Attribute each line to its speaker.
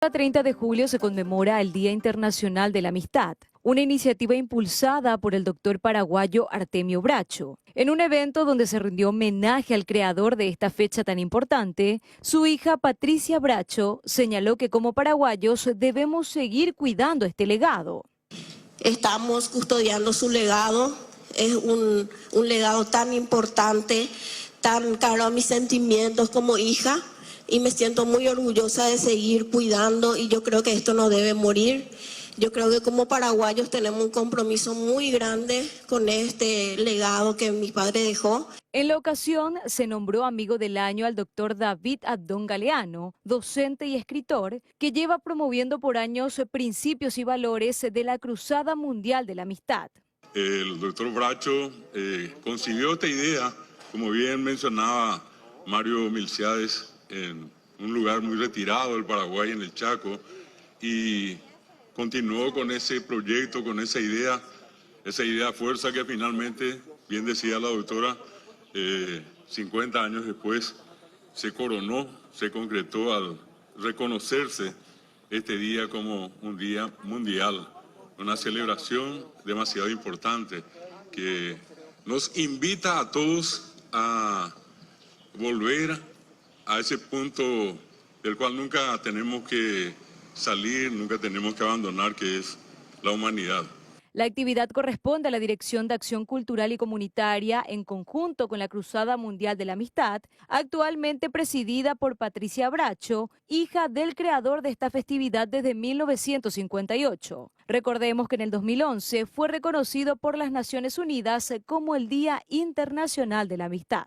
Speaker 1: El 30 de julio se conmemora el Día Internacional de la Amistad, una iniciativa impulsada por el doctor paraguayo Artemio Bracho. En un evento donde se rindió homenaje al creador de esta fecha tan importante, su hija Patricia Bracho señaló que como paraguayos debemos seguir cuidando este legado.
Speaker 2: Estamos custodiando su legado, es un legado tan importante, tan caro a mis sentimientos como hija. Y me siento muy orgullosa de seguir cuidando y yo creo que esto no debe morir. Yo creo que como paraguayos tenemos un compromiso muy grande con este legado que mi padre dejó.
Speaker 1: En la ocasión se nombró amigo del año al doctor David Abdón Galeano, docente y escritor, que lleva promoviendo por años principios y valores de la Cruzada Mundial de la Amistad.
Speaker 3: El doctor Bracho concibió esta idea, como bien mencionaba Mario Milciades, en un lugar muy retirado del Paraguay, en el Chaco, y continuó con ese proyecto, con esa idea fuerza que finalmente, bien decía la doctora, 50 años después se coronó, se concretó al reconocerse este día como un día mundial, una celebración demasiado importante que nos invita a todos a volver a ese punto del cual nunca tenemos que salir, nunca tenemos que abandonar, que es la humanidad.
Speaker 1: La actividad corresponde a la Dirección de Acción Cultural y Comunitaria en conjunto con la Cruzada Mundial de la Amistad, actualmente presidida por Patricia Bracho, hija del creador de esta festividad desde 1958. Recordemos que en el 2011 fue reconocido por las Naciones Unidas como el Día Internacional de la Amistad.